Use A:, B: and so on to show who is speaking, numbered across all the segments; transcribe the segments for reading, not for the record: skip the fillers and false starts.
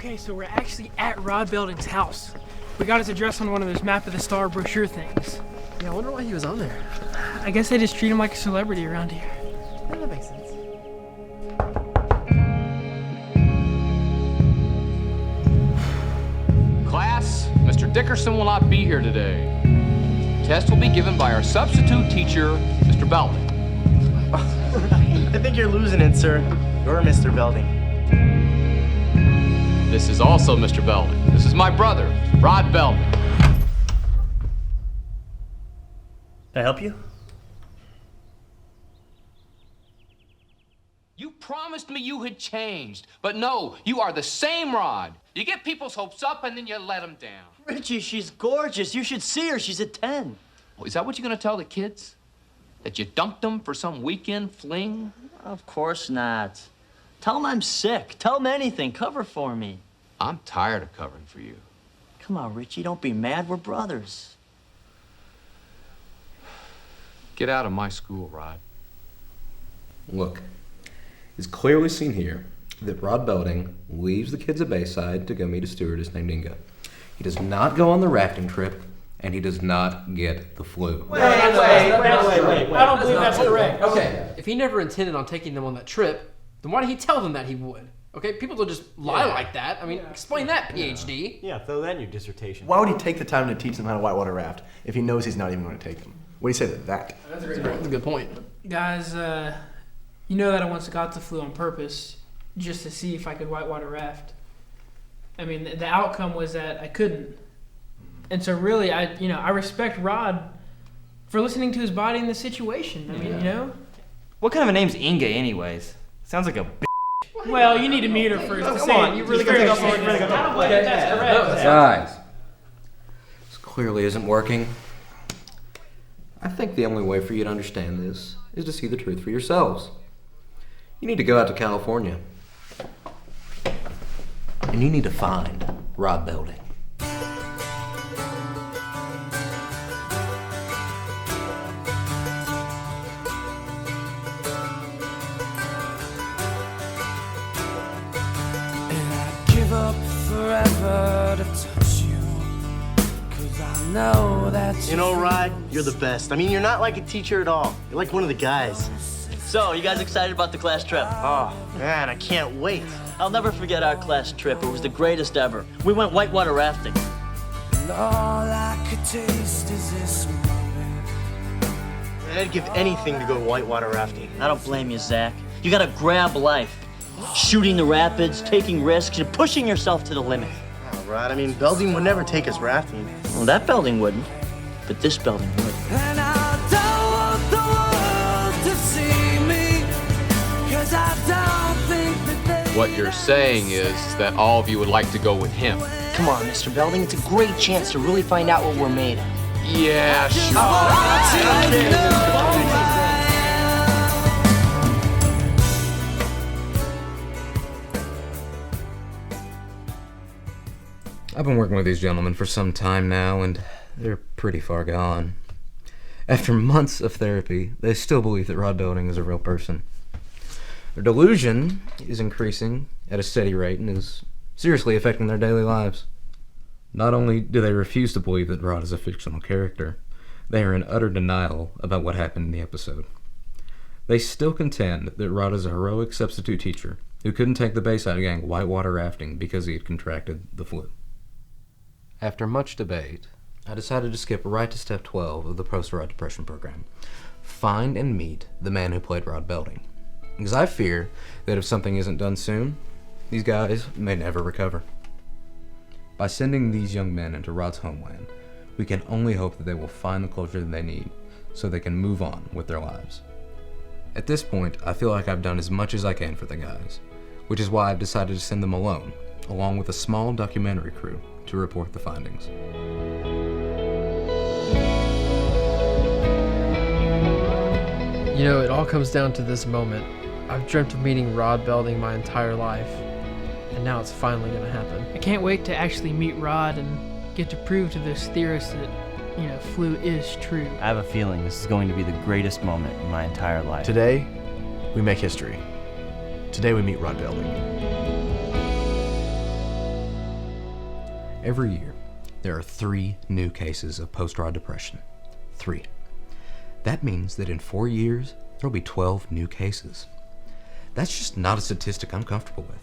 A: Okay, so we're actually at Rod Belding's house. We got his address on one of those Map of the Star brochure things.
B: Yeah, I wonder why he was on there.
A: I guess they just treat him like a celebrity around here.
B: Yeah, that makes sense.
C: Class, Mr. Dickerson will not be here today. Test will be given by our substitute teacher, Mr. Belding.
D: I think you're losing it, sir. You're Mr. Belding.
C: This is also Mr. Belding. This is my brother, Rod Belding.
D: Can I help you?
C: You promised me you had changed, but no, you are the same Rod. You get people's hopes up and then you let them down.
D: Richie, she's gorgeous. You should see her. She's a 10.
C: Oh, is that what you're gonna tell the kids? That you dumped them for some weekend fling?
D: Of course not. Tell them I'm sick. Tell them anything. Cover for me.
C: I'm tired of covering for you.
D: Come on, Richie. Don't be mad. We're brothers.
C: Get out of my school, Rod.
E: Look, it's clearly seen here that Rod Belding leaves the kids at Bayside to go meet a stewardess named Inga. He does not go on the rafting trip, and he does not get the flu.
B: Wait. I
A: don't believe that's correct.
B: Okay, if he never intended on taking them on that trip, then why did he tell them that he would? Okay, people don't just lie like that. I mean, explain that, PhD.
F: Yeah, throw that in your dissertation.
G: Why would he take the time to teach them how to whitewater raft if he knows he's not even going to take them? What do you say to that?
B: That's a good point.
A: Guys, you know that I once got the flu on purpose just to see if I could whitewater raft. I mean, the outcome was that I couldn't. And so really, I respect Rod for listening to his body in the situation. I mean, you know?
H: What kind of a name's Inga anyways? Sounds like a bitch.
A: Well, you need to meet her first to say
B: on, you really got to go for it.
A: I don't believe that's correct.
E: Guys, this clearly isn't working. I think the only way for you to understand this is to see the truth for yourselves. You need to go out to California. And you need to find Rod Belding.
D: You know, Rod, you're the best. I mean, you're not like a teacher at all. You're like one of the guys. So, you guys excited about the class trip? Oh, man, I can't wait. I'll never forget our class trip. It was the greatest ever. We went whitewater rafting. And all I could taste is this moment. I'd give anything to go whitewater rafting. I don't blame you, Zach. You gotta grab life. Shooting the rapids, taking risks, and pushing yourself to the limit. Oh, Rod, I mean, Belding would never take us rafting. Well, that Belding wouldn't, but this Belding would. And I don't want the world to see me, 'cause I don't think that they...
C: What you're saying is that all of you would like to go with him.
D: Come on, Mr. Belding, it's a great chance to really find out what we're made of.
C: Yeah, sure.
E: I've been working with these gentlemen for some time now, and they're pretty far gone. After months of therapy, they still believe that Rod Belding is a real person. Their delusion is increasing at a steady rate and is seriously affecting their daily lives. Not only do they refuse to believe that Rod is a fictional character, they are in utter denial about what happened in the episode. They still contend that Rod is a heroic substitute teacher who couldn't take the Bayside gang whitewater rafting because he had contracted the flu. After much debate, I decided to skip right to step 12 of the post-Rod Depression program. Find and meet the man who played Rod Belding. Because I fear that if something isn't done soon, these guys may never recover. By sending these young men into Rod's homeland, we can only hope that they will find the closure that they need so they can move on with their lives. At this point, I feel like I've done as much as I can for the guys, which is why I've decided to send them alone, along with a small documentary crew, to report the findings.
B: You know, it all comes down to this moment. I've dreamt of meeting Rod Belding my entire life, and now it's finally gonna happen.
A: I can't wait to actually meet Rod and get to prove to those theorists that, flu is true.
H: I have a feeling this is going to be the greatest moment in my entire life.
G: Today, we make history. Today we meet Rod Belding.
E: Every year, there are 3 new cases of post-Rod depression. 3. That means that in 4 years, there'll be 12 new cases. That's just not a statistic I'm comfortable with.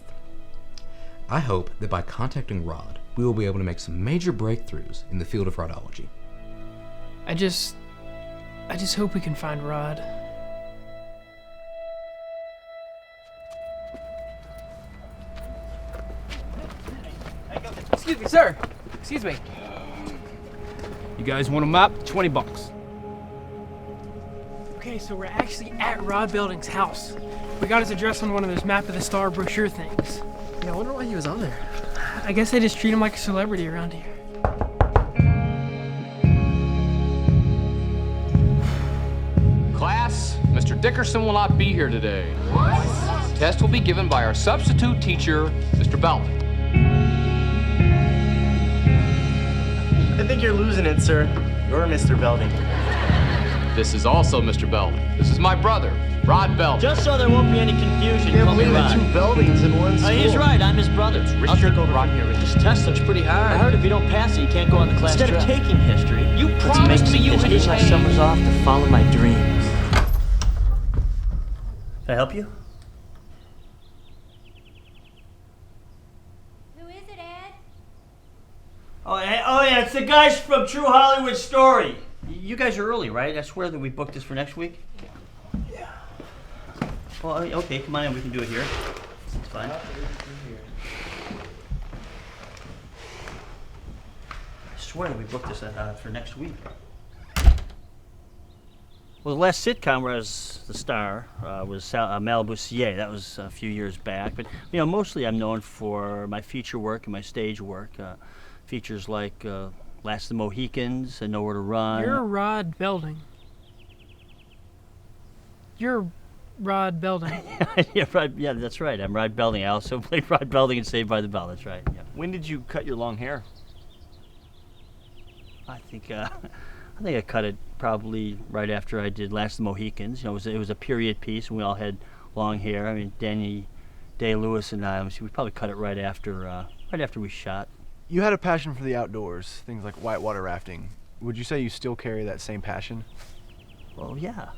E: I hope that by contacting Rod, we will be able to make some major breakthroughs in the field of rodology.
A: I just hope we can find Rod.
B: Excuse me, sir. Excuse me.
C: You guys want a map? $20.
A: Okay, so we're actually at Rod Belding's house. We got his address on one of those Map of the Star brochure things.
B: Yeah, I wonder why he was on there.
A: I guess they just treat him like a celebrity around here.
C: Class, Mr. Dickerson will not be here today. Test will be given by our substitute teacher, Mr. Belding.
D: I think you're losing it, sir. You're Mr. Belding.
C: This is also Mr. Belding. This is my brother, Rod Belding.
D: Just so there won't be any confusion,
G: Can't
D: call me
G: believe
D: Rod.
G: the 2 Beldings in one school.
D: He's right, I'm his brother. I'll take over from here. This test looks pretty hard. I heard if you don't pass it, you can't go on the class trip. Instead of taking history,
C: You
D: let's
C: promised
D: make
C: me you
D: some
C: would
D: history. My
C: change.
D: summers off to follow my dreams. Can I help you?
F: Who is it, Ed?
D: Oh yeah, it's the guys from True Hollywood Story. You guys are early, right? I swear that we booked this for next week. Yeah. Well, okay, come on in. We can do it here. It's fine. I swear that we booked this for next week. Well, the last sitcom where I was the star was Malibu CA. That was a few years back. But, mostly I'm known for my feature work and my stage work. Features like Last of the Mohicans and Nowhere to Run.
A: You're Rod Belding. You're Rod Belding.
D: Yeah, that's right. I'm Rod Belding. I also played Rod Belding in Saved by the Bell. That's right. Yeah.
H: When did you cut your long hair?
D: I think I cut it probably right after I did Last of the Mohicans. It was a period piece, and we all had long hair. I mean, Danny Day-Lewis and I, we probably cut it right after we shot.
G: You had a passion for the outdoors, things like whitewater rafting. Would you say you still carry that same passion?
D: Well, yeah.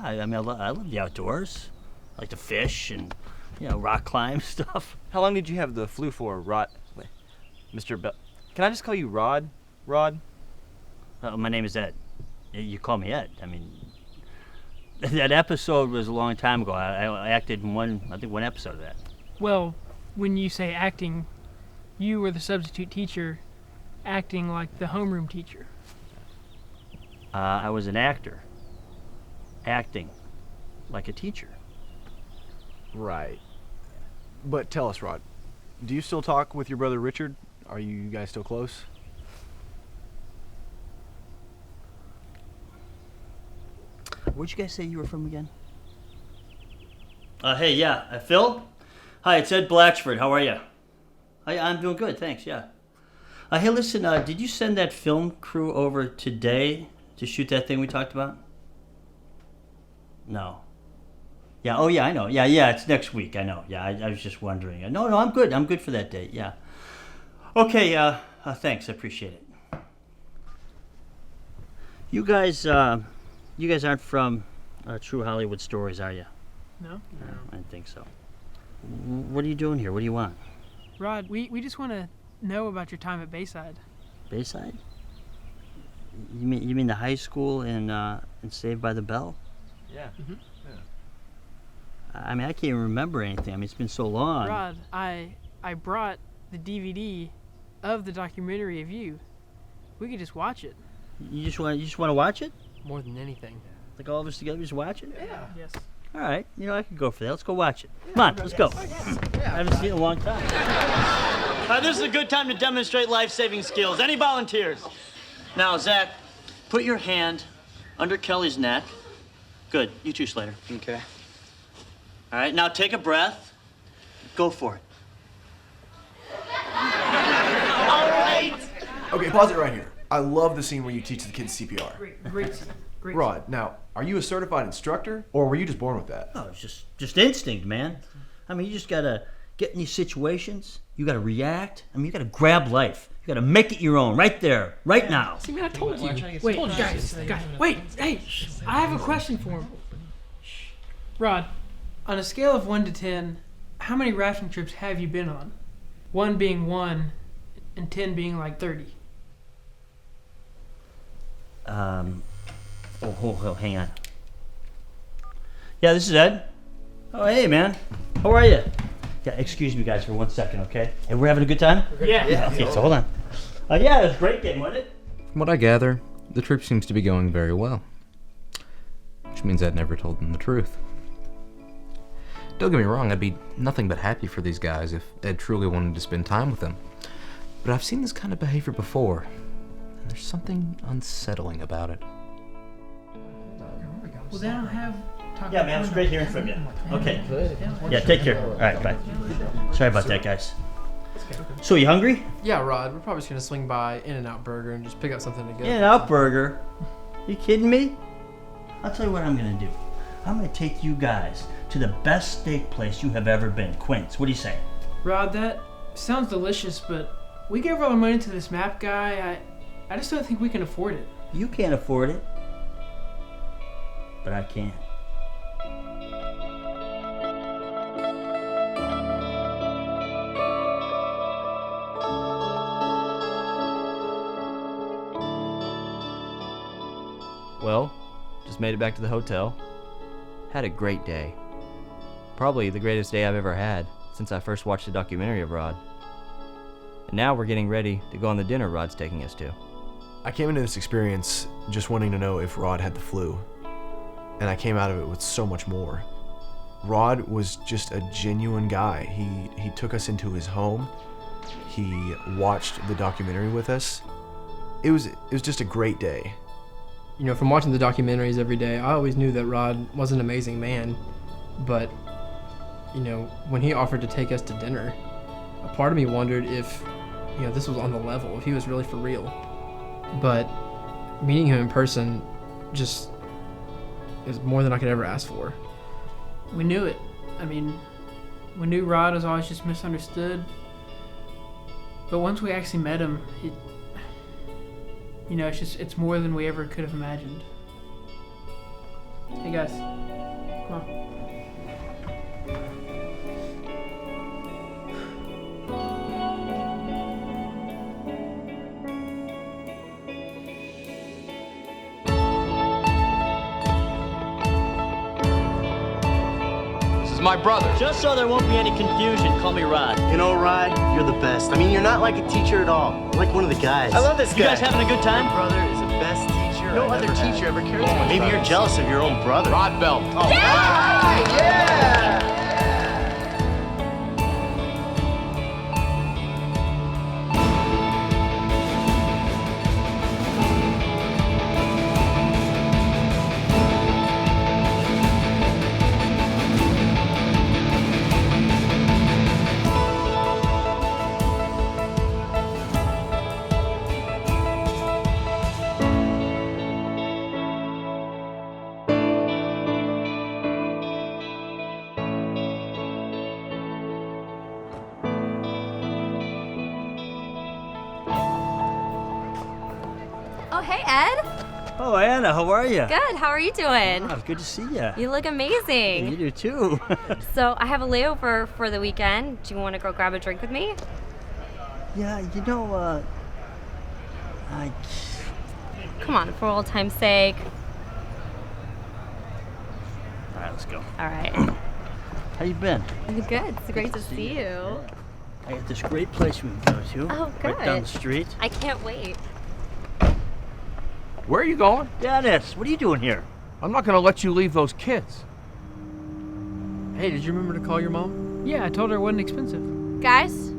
D: I love the outdoors. I like to fish and, rock climb stuff.
H: How long did you have the flu for, Rod? Wait, Mr. Bel... Can I just call you Rod? Rod?
D: My name is Ed. You call me Ed. I mean, that episode was a long time ago. I acted in one episode of that.
A: Well, when you say acting, you were the substitute teacher acting like the homeroom teacher.
D: I was an actor. Acting like a teacher.
G: Right. But tell us, Rod, do you still talk with your brother Richard? Are you guys still close?
D: Where'd you guys say you were from again? Hey, yeah. Phil? Hi, it's Ed Blatchford. How are you? I'm doing good, thanks, yeah. Hey, listen, did you send that film crew over today to shoot that thing we talked about? No. Yeah, oh yeah, I know. Yeah, it's next week, I know. Yeah, I was just wondering. No, I'm good. I'm good for that date, yeah. Okay, thanks, I appreciate it. You guys aren't from True Hollywood Stories, are you?
A: No?
D: No, I didn't think so. What are you doing here? What do you want?
A: Rod, we just want to know about your time at Bayside.
D: Bayside? You mean the high school in Saved by the Bell?
H: Yeah.
A: Mm-hmm.
D: I mean, I can't even remember anything. I mean, it's been so long.
A: Rod, I brought the DVD of the documentary of you. We could just watch it.
D: You just want to watch it?
B: More than anything.
D: Like all of us together just watch it?
A: Yeah. Yes.
D: All right. I could go for that. Let's go watch it. Come on, let's go. I haven't seen it in a long time.
I: This is a good time to demonstrate life-saving skills. Any volunteers?
D: Now, Zach, put your hand under Kelly's neck. Good. You too, Slater.
I: Okay.
D: All right, now take a breath. Go for it.
I: All right.
G: Okay, pause it right here. I love the scene where you teach the kids CPR.
A: Great scene. Great scene.
G: Rod, now, are you a certified instructor, or were you just born with that?
D: Oh, it's just instinct, man. I mean, you just gotta get in these situations
I: You gotta react. I mean, you gotta grab life. You gotta make it your own, right there, right now.
B: See, man, I told you.
A: Wait, guys, wait, hey, I have a question for him. Rod, on a scale of 1 to 10, how many rafting trips have you been on? 1 being 1, and 10 being like 30.
I: Hang on. Yeah, this is Ed. Oh, hey, man. How are you? Yeah, excuse me, guys, for 1 second, okay? Hey, we're having a good time?
A: Yeah.
I: Okay, so hold on. Yeah, it was a great game, wasn't it?
E: From what I gather, the trip seems to be going very well. Which means Ed never told them the truth. Don't get me wrong, I'd be nothing but happy for these guys if Ed truly wanted to spend time with them. But I've seen this kind of behavior before, and there's something unsettling about it.
A: Well, they don't have...
I: Yeah, man, it was great hearing from you. Okay. Yeah, take care. All right, bye. Sorry about that, guys. So, you hungry?
B: Yeah, Rod, we're probably just gonna swing by In-N-Out Burger and just pick up something to go.
I: In-N-Out Burger? You kidding me? I'll tell you what I'm gonna do. I'm gonna take you guys to the best steak place you have ever been. Quince, what do you say?
A: Rod, that sounds delicious, but we gave all our money to this map guy. I just don't think we can afford it.
I: You can't afford it. But I can.
H: Well, just made it back to the hotel. Had a great day. Probably the greatest day I've ever had since I first watched the documentary of Rod. And now we're getting ready to go on the dinner Rod's taking us to.
G: I came into this experience just wanting to know if Rod had the flu, and I came out of it with so much more. Rod was just a genuine guy. He took us into his home. He watched the documentary with us. It was just a great day.
B: You know, from watching the documentaries every day, I always knew that Rod was an amazing man. But, you know, when he offered to take us to dinner, a part of me wondered if, you know, this was on the level, if he was really for real. But meeting him in person just is more than I could ever ask for.
A: We knew it. I mean, we knew Rod was always just misunderstood. But once we actually met him, it's more than we ever could have imagined. Hey guys, come on.
C: This is my brother.
D: Just so there won't be any confusion, call me Rod.
F: You know, Rod, you're the best. I mean, you're not like a teacher at all. You're like one of the guys.
D: I love this guy. You guys having a good time?
F: Your brother is the best teacher No I've other ever had. teacher ever cared so much
D: Maybe
F: about
D: you're
F: us.
D: jealous of your own brother.
C: Rod Belding.
D: Oh,
J: Oh, hey, Ed.
I: Oh, Anna, how are you?
J: Good. How are you doing?
I: Oh, it's good to see you.
J: You look amazing.
I: You do too.
J: So I have a layover for the weekend. Do you want to go grab a drink with me?
I: Yeah, you know,
J: Come on, for old time's sake.
I: All right, let's go.
J: All right.
I: How you been?
J: Good. It's great to see you.
I: I got this great place we can go to.
J: Oh, good.
I: Right down the street.
J: I can't wait.
C: Where are you going?
I: Dennis, what are you doing here?
C: I'm not going to let you leave those kids.
B: Hey, did you remember to call your mom?
A: Yeah, I told her it wasn't expensive.
K: Guys,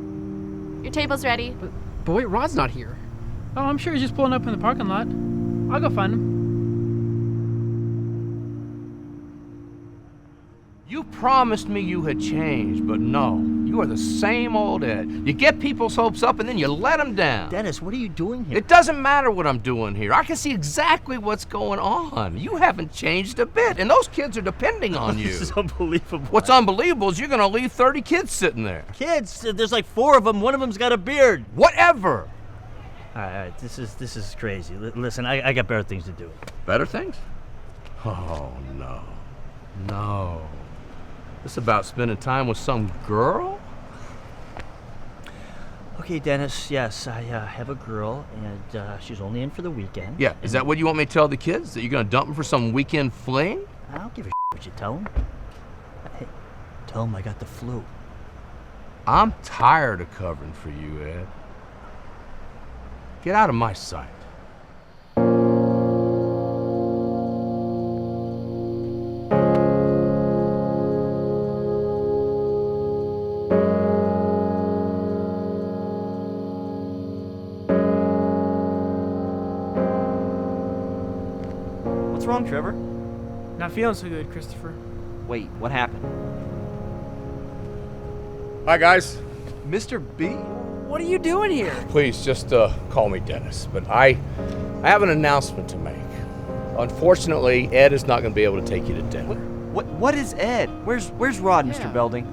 K: your table's ready.
B: But wait, Rod's not here.
A: Oh, I'm sure he's just pulling up in the parking lot. I'll go find him.
L: You promised me you had changed, but no. You are the same old Ed. You get people's hopes up and then you let them down.
I: Dennis, what are you doing here?
L: It doesn't matter what I'm doing here. I can see exactly what's going on. You haven't changed a bit, and those kids are depending on you.
I: This is unbelievable.
L: What's unbelievable is you're going to leave 30 kids sitting there.
I: Kids? There's like 4 of them. One of them's got a beard.
L: Whatever.
I: All right. This is crazy. Listen, I got better things to do.
L: Better things? Oh, no. No. This about spending time with some girl?
I: Okay, Dennis, yes, I have a girl, and she's only in for the weekend.
L: Yeah, is that what you want me to tell the kids? That you're going to dump them for some weekend fling?
I: I don't give a what you tell them. Hey, tell them I got the flu.
L: I'm tired of covering for you, Ed. Get out of my sight.
H: What's wrong, Trevor?
A: Not feeling so good, Christopher.
H: Wait, what happened?
M: Hi, guys.
B: Mr. B?
A: What are you doing here?
M: Please, just call me Dennis. But I have an announcement to make. Unfortunately, Ed is not going to be able to take you to dinner.
H: What is Ed? Where's Rod, Mr. Belding?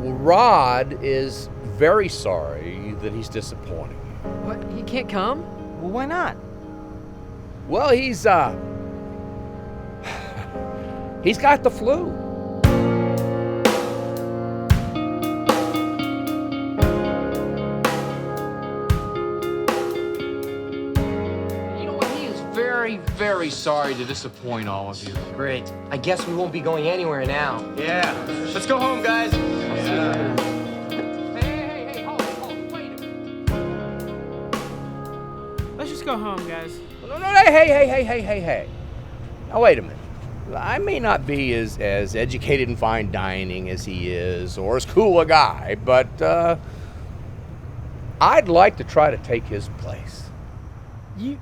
M: Well, Rod is very sorry that he's disappointing you.
B: What? He can't come?
H: Well, why not?
M: Well, he's got the flu.
C: You know what? He is very, very sorry to disappoint all of you.
F: Great. I guess we won't be going anywhere now.
D: Yeah. Let's go home, guys.
C: Hey, hold, wait a minute.
A: Let's just go home, guys.
M: No, hey. Now, wait a minute. I may not be as educated in fine dining as he is, or as cool a guy, but I'd like to try to take his place.
A: You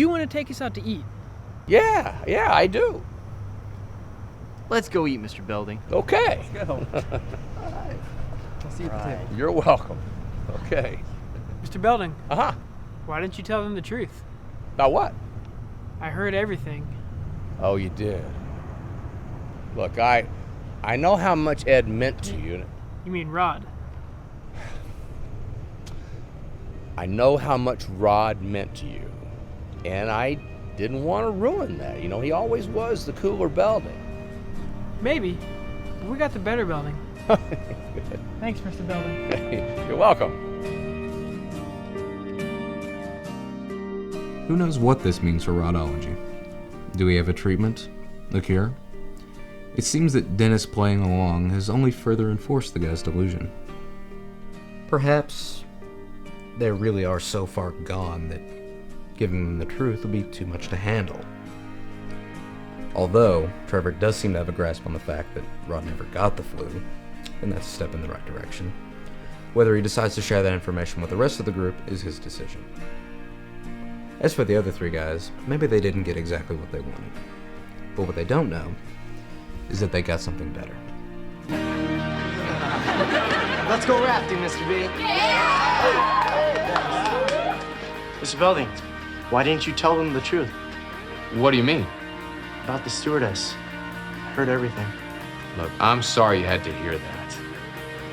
A: want to take us out to eat?
M: Yeah, I do.
H: Let's go eat, Mr. Belding.
M: Okay.
H: Let's go.
B: I'll see you at the table.
M: You're welcome. Okay.
A: Mr. Belding.
M: Uh-huh.
A: Why didn't you tell them the truth?
M: About what?
A: I heard everything.
M: Oh, you did? Look, I know how much Ed meant to you.
A: You mean Rod?
M: I know how much Rod meant to you. And I didn't want to ruin that. You know, he always was the cooler Belding.
A: Maybe. But we got the better Belding. Thanks, Mr. Belding.
M: You're welcome.
E: Who knows what this means for rodology? Do we have a treatment? A cure? It seems that Dennis playing along has only further enforced the guy's delusion. Perhaps they really are so far gone that giving them the truth will be too much to handle. Although, Trevor does seem to have a grasp on the fact that Rod never got the flu, and that's a step in the right direction. Whether he decides to share that information with the rest of the group is his decision. As for the other 3 guys, maybe they didn't get exactly what they wanted. But what they don't know is that they got something better.
D: Let's go rafting, Mr. B. Mr. Belding, why didn't you tell them the truth?
C: What do you mean?
D: About the stewardess. I heard everything.
C: Look, I'm sorry you had to hear that.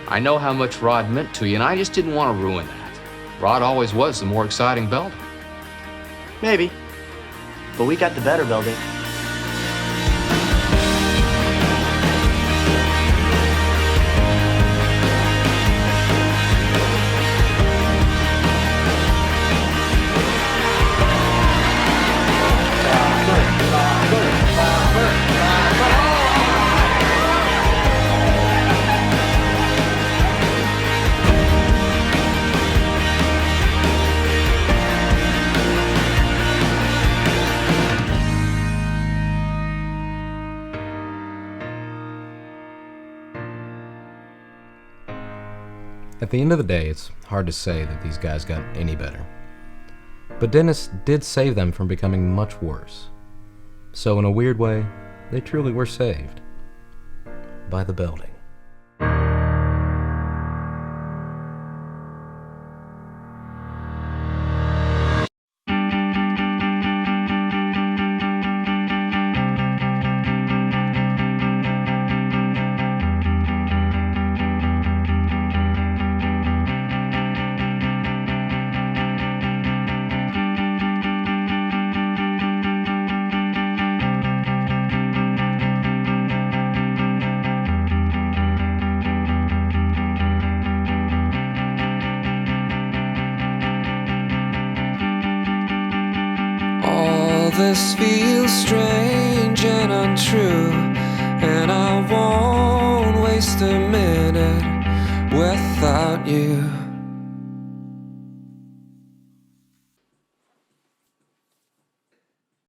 C: I know how much Rod meant to you, and I just didn't want to ruin that. Rod always was the more exciting Belding.
D: Maybe. But we got the better Belding.
E: At the end of the day, it's hard to say that these guys got any better. But Dennis did save them from becoming much worse. So in a weird way, they truly were saved. by the Belding.
N: All this feels strange and untrue, and I won't waste a minute without you.